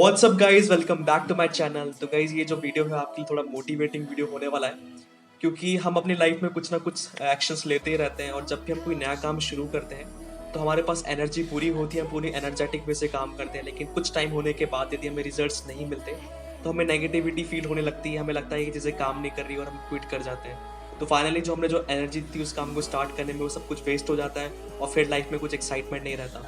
WhatsApp guys, welcome back to my channel. तो guys ये जो वीडियो है आपकी थोड़ा मोटिवेटिंग वीडियो होने वाला है, क्योंकि हम अपनी लाइफ में कुछ ना कुछ एक्शंस लेते ही रहते हैं और जब भी हम कोई नया काम शुरू करते हैं तो हमारे पास एनर्जी पूरी होती है, हम पूरी एनर्जेटिक वे से काम करते हैं। लेकिन कुछ टाइम होने के बाद यदि हमें रिजल्ट्स नहीं मिलते तो हमें नेगेटिविटी फील होने लगती है, हमें लगता है कि चीज़ें काम नहीं कर रही और हम क्विट कर जाते हैं। तो फाइनली जो हमने जो एनर्जी थी उस काम को स्टार्ट करने में वो सब कुछ वेस्ट हो जाता है और फिर लाइफ में कुछ एक्साइटमेंट नहीं रहता।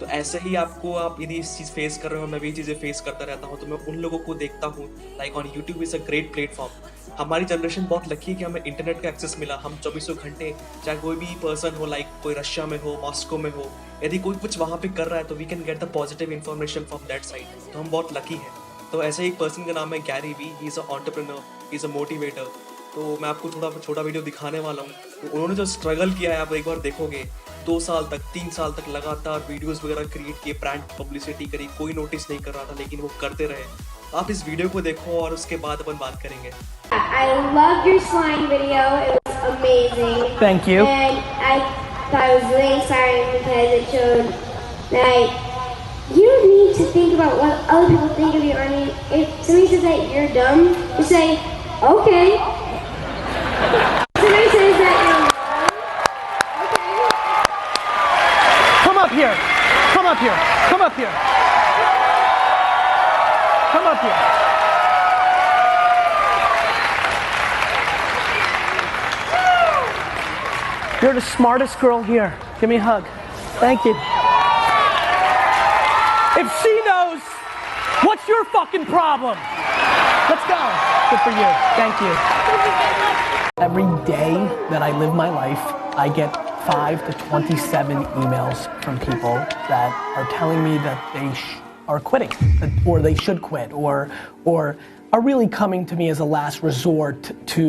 तो ऐसे ही आपको, आप यदि इस चीज़ फेस कर रहे हो, मैं भी चीज़ें फेस करता रहता हूँ, तो मैं उन लोगों को देखता हूँ। Like on YouTube is a great platform. हमारी जनरेशन बहुत लकी है कि हमें इंटरनेट का एक्सेस मिला। हम 24 घंटे, चाहे कोई भी पर्सन हो, लाइक कोई रशिया में हो, मॉस्को में हो, यदि कोई कुछ वहाँ पे कर रहा है तो we can get the positive information from that side. तो हम बहुत लकी हैं। तो ऐसे ही एक पर्सन का नाम है GaryVee। He is a entrepreneur, he is a motivator. तो मैं आपको थोड़ा छोटा वीडियो दिखाने वाला हूँ। तो उन्होंने जो स्ट्रगल किया है आप एक बार देखोगे। 2 साल तक, 3 साल तक लगातार वीडियोस वगैरह क्रिएट किए, ब्रांड पब्लिसिटी करी, कोई नोटिस नहीं कर रहा था, लेकिन वो करते रहे। आप इस वीडियो को देखो और उसके बाद अपन बात करेंगे। I loved your slime video. It was amazing. Thank you. And I thought it was really inspiring because it showed that you don't need to think about what other people think of you. I mean, if somebody says that you're dumb, you say, okay. Somebody says that you're wrong, okay. Come up here. Come up here. Come up here. Come up here. You're the smartest girl here. Give me a hug. Thank you. If she knows, what's your fucking problem? Let's go. Good for you. Thank you. Every day that I live my life, I get 5 to 27 emails from people that are telling me that they are quitting, or they should quit, or are really coming to me as a last resort to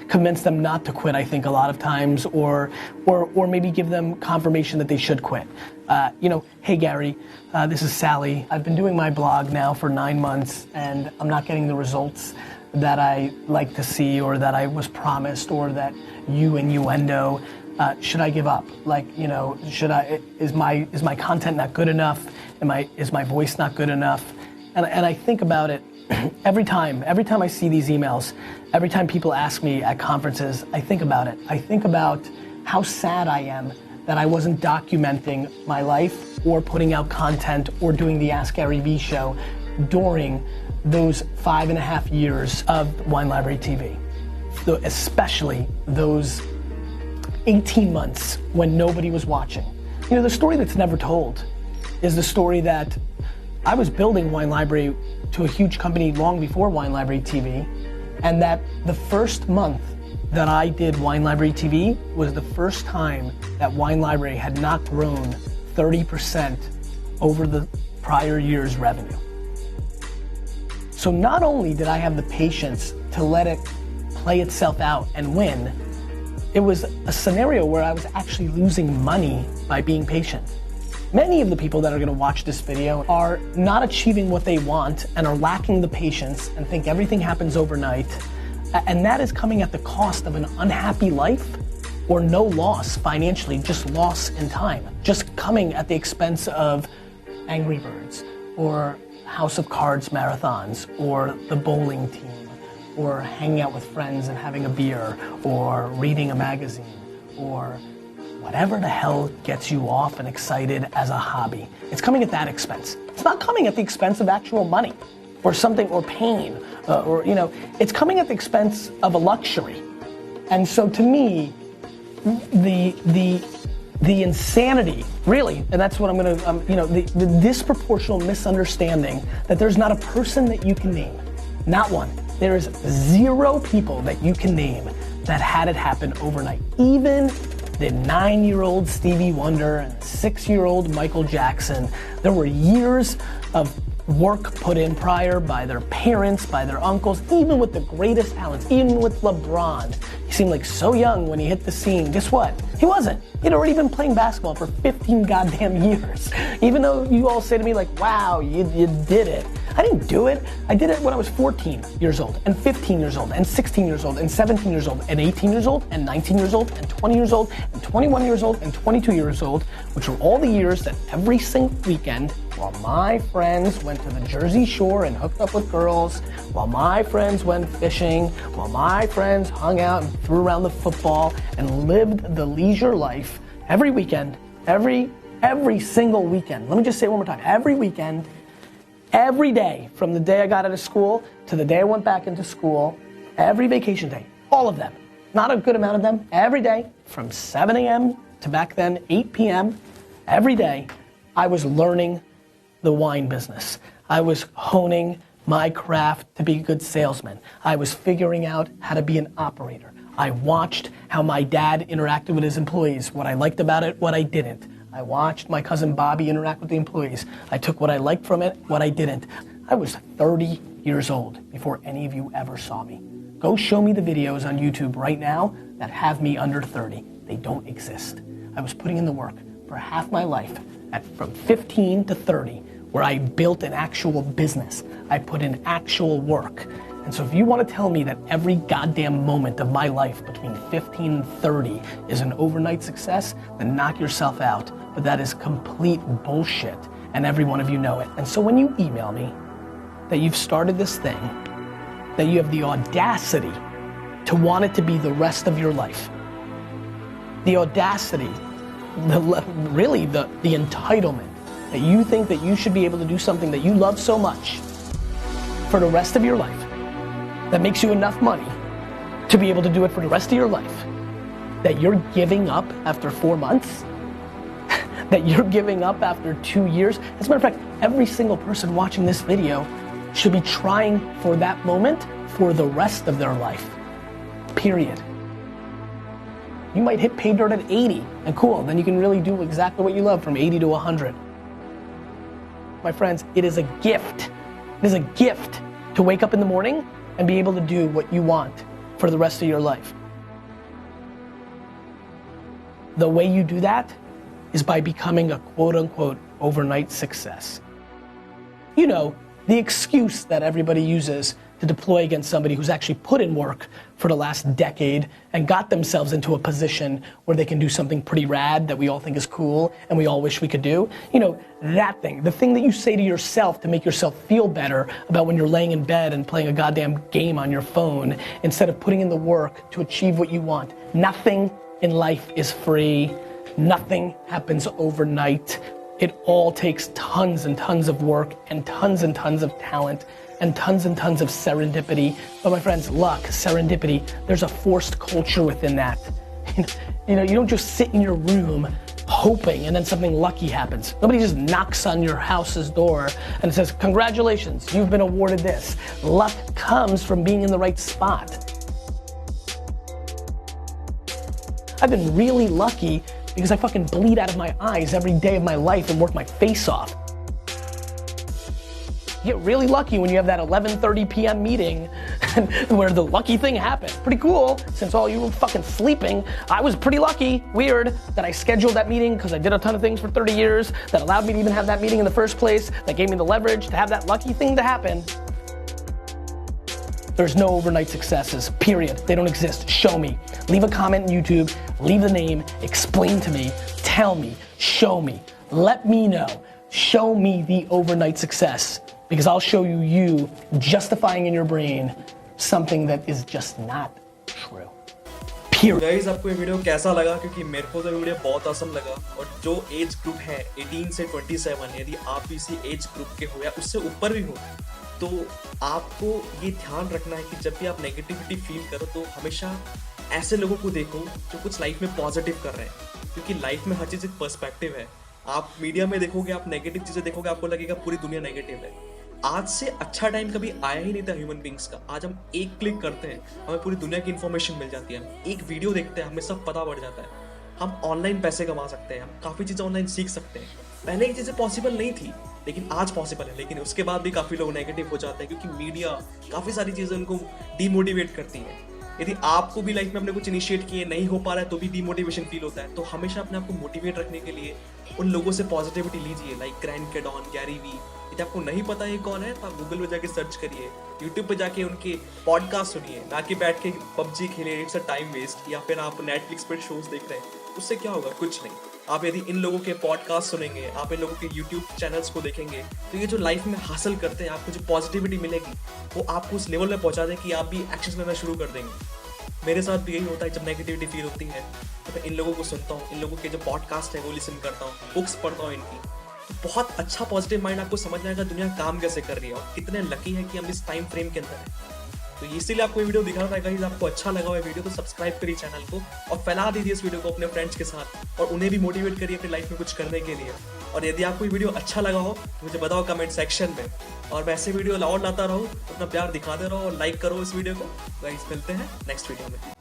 convince them not to quit, I think, a lot of times, or maybe give them confirmation that they should quit. Hey Gary, this is Sally. I've been doing my blog now for 9 months and I'm not getting the results that I like to see or that I was promised or that you innuendo. Should I give up? Like, is my content not good enough? Is my voice not good enough? And I think about it every time I see these emails, every time people ask me at conferences, I think about it. I think about how sad I am that I wasn't documenting my life or putting out content or doing the Ask GaryVee show during those 5.5 years of Wine Library TV. So especially those 18 months when nobody was watching. The story that's never told is the story that I was building Wine Library to a huge company long before Wine Library TV, and that the first month that I did Wine Library TV was the first time that Wine Library had not grown 30% over the prior year's revenue. So not only did I have the patience to let it play itself out and win, it was a scenario where I was actually losing money by being patient. Many of the people that are going to watch this video are not achieving what they want and are lacking the patience and think everything happens overnight. And that is coming at the cost of an unhappy life or no loss financially, just loss in time. Just coming at the expense of Angry Birds or House of Cards marathons or the bowling team or hanging out with friends and having a beer or reading a magazine or whatever the hell gets you off and excited as a hobby. It's coming at that expense. It's not coming at the expense of actual money or something, or pain, it's coming at the expense of a luxury. And so to me, the insanity, really, and that's what I'm gonna, the disproportional misunderstanding that there's not a person that you can name, not one. There is 0 people that you can name that had it happen overnight. Even the 9-year-old Stevie Wonder and 6-year-old Michael Jackson, there were years of work put in prior by their parents, by their uncles, even with the greatest talents, even with LeBron. He seemed like so young when he hit the scene. Guess what? He wasn't. He'd already been playing basketball for 15 goddamn years. Even though you all say to me like, wow, you did it. I didn't do it. I did it when I was 14 years old, and 15 years old, and 16 years old, and 17 years old, and 18 years old, and 19 years old, and 20 years old, and 21 years old, and 22 years old, which were all the years that every single weekend, while my friends went to the Jersey Shore and hooked up with girls, while my friends went fishing, while my friends hung out and threw around the football and lived the leisure life, every weekend, every single weekend. Let me just say it one more time. Every weekend, every day, from the day I got out of school to the day I went back into school, every vacation day, all of them, not a good amount of them, every day, from 7 a.m. to back then 8 p.m., every day, I was learning the wine business. I was honing my craft to be a good salesman. I was figuring out how to be an operator. I watched how my dad interacted with his employees, what I liked about it, what I didn't. I watched my cousin Bobby interact with the employees. I took what I liked from it, what I didn't. I was 30 years old before any of you ever saw me. Go show me the videos on YouTube right now that have me under 30. They don't exist. I was putting in the work for half my life, from 15 to 30, where I built an actual business. I put in actual work. And so if you want to tell me that every goddamn moment of my life between 15 and 30 is an overnight success, then knock yourself out. But that is complete bullshit, and every one of you know it. And so when you email me that you've started this thing, that you have the audacity to want it to be the rest of your life, the audacity, really the entitlement, that you think that you should be able to do something that you love so much for the rest of your life, that makes you enough money to be able to do it for the rest of your life, that you're giving up after 4 months, that you're giving up after 2 years. As a matter of fact, every single person watching this video should be trying for that moment for the rest of their life, period. You might hit pay dirt at 80, and cool, then you can really do exactly what you love from 80 to 100. My friends, it is a gift. It is a gift to wake up in the morning and be able to do what you want for the rest of your life. The way you do that is by becoming a quote-unquote overnight success. You know, the excuse that everybody uses to deploy against somebody who's actually put in work for the last decade and got themselves into a position where they can do something pretty rad that we all think is cool and we all wish we could do. You know, that thing, the thing that you say to yourself to make yourself feel better about when you're laying in bed and playing a goddamn game on your phone instead of putting in the work to achieve what you want. Nothing in life is free. Nothing happens overnight. It all takes tons and tons of work and tons of talent and tons of serendipity. But my friends, luck, serendipity, there's a forced culture within that. You know, you don't just sit in your room hoping and then something lucky happens. Nobody just knocks on your house's door and says, congratulations, you've been awarded this. Luck comes from being in the right spot. I've been really lucky because I fucking bleed out of my eyes every day of my life and work my face off. You get really lucky when you have that 11:30 p.m. meeting where the lucky thing happened. Pretty cool, since all you were fucking sleeping. I was pretty lucky, weird, that I scheduled that meeting because I did a ton of things for 30 years that allowed me to even have that meeting in the first place, that gave me the leverage to have that lucky thing to happen. There's no overnight successes, period. They don't exist. Show me. Leave a comment on YouTube, leave the name, explain to me, tell me, show me, let me know. Show me the overnight success, because I'll show you justifying in your brain something that is just not true. Period. Guys आपको ये video कैसा लगा? क्योंकि मेरे को तो ये video बहुत awesome लगा, और जो एज ग्रुप है 18 से 27, यदि आप इसी एज ग्रुप के हो या उससे ऊपर भी हो, तो आपको ये ध्यान रखना है कि जब भी आप नेगेटिविटी फील करो तो हमेशा ऐसे लोगों को देखो जो कुछ लाइफ में पॉजिटिव कर रहे हैं, क्योंकि लाइफ में हर चीज़ एक पर्सपेक्टिव है। आप मीडिया में देखोगे, आप नेगेटिव चीज़ें देखोगे, आपको लगेगा पूरी दुनिया नेगेटिव है। आज से अच्छा टाइम कभी आया ही नहीं था ह्यूमन बींग्स का। आज हम एक क्लिक करते हैं, हमें पूरी दुनिया की इन्फॉर्मेशन मिल जाती है। हम एक वीडियो देखते हैं, हमें सब पता पड़ जाता है। हम ऑनलाइन पैसे कमा सकते हैं, हम काफ़ी चीज़ें ऑनलाइन सीख सकते हैं। पहले ये चीज़ें पॉसिबल नहीं थी, लेकिन आज पॉसिबल है। लेकिन उसके बाद भी काफ़ी लोग नेगेटिव हो जाते हैं, क्योंकि मीडिया काफ़ी सारी चीज़ें उनको डीमोटिवेट करती हैं। यदि आपको भी लाइफ में अपने कुछ इनिशिएट किए नहीं हो पा रहा है तो भी डीमोटिवेशन फील होता है, तो हमेशा अपने आप को मोटिवेट रखने के लिए उन लोगों से पॉजिटिविटी लीजिए, लाइक ग्रैंड कैडॉन, गैरी वी, यदि आपको नहीं पता ये कौन है तो आप गूगल पे जाके सर्च करिए, यूट्यूब पे जाके उनके पॉडकास्ट सुनिए, ना कि बैठ के पबजी खेलिए, इट्स अ टाइम वेस्ट। या फिर आप नेटफ्लिक्स पर शोज देख रहे हैं, उससे क्या होगा? कुछ नहीं। आप यदि इन लोगों के पॉडकास्ट सुनेंगे, आप इन लोगों के यूट्यूब चैनल्स को देखेंगे, तो ये जो लाइफ में हासिल करते हैं, आपको जो पॉजिटिविटी मिलेगी वो आपको उस लेवल में पहुंचा दे कि आप भी एक्शन लेना शुरू कर देंगे। मेरे साथ भी यही होता है, जब नेगेटिविटी फील होती है तो मैं इन लोगों को सुनता हूँ, इन लोगों के जो पॉडकास्ट है वो लिसन करता हूँ, बुक्स पढ़ता हूँ इनकी, तो बहुत अच्छा पॉजिटिव माइंड आपको समझ में आएगा दुनिया काम कैसे कर रही है और कितने लकी है कि हम इस टाइम फ्रेम के अंदर है। तो इसीलिए आपको ये वीडियो दिखा था। गाइस आपको अच्छा लगा हुआ वीडियो तो सब्सक्राइब करिए चैनल को और फैला दीजिए इस वीडियो को अपने फ्रेंड्स के साथ और उन्हें भी मोटिवेट करिए अपनी लाइफ में कुछ करने के लिए। और यदि आपको ये वीडियो अच्छा लगा हो तो मुझे बताओ कमेंट सेक्शन में, और मैं ऐसे वीडियो और लाता रहूँ, अपना प्यार दिखाते रहो और लाइक करो इस वीडियो को। गाइस मिलते हैं नेक्स्ट वीडियो में।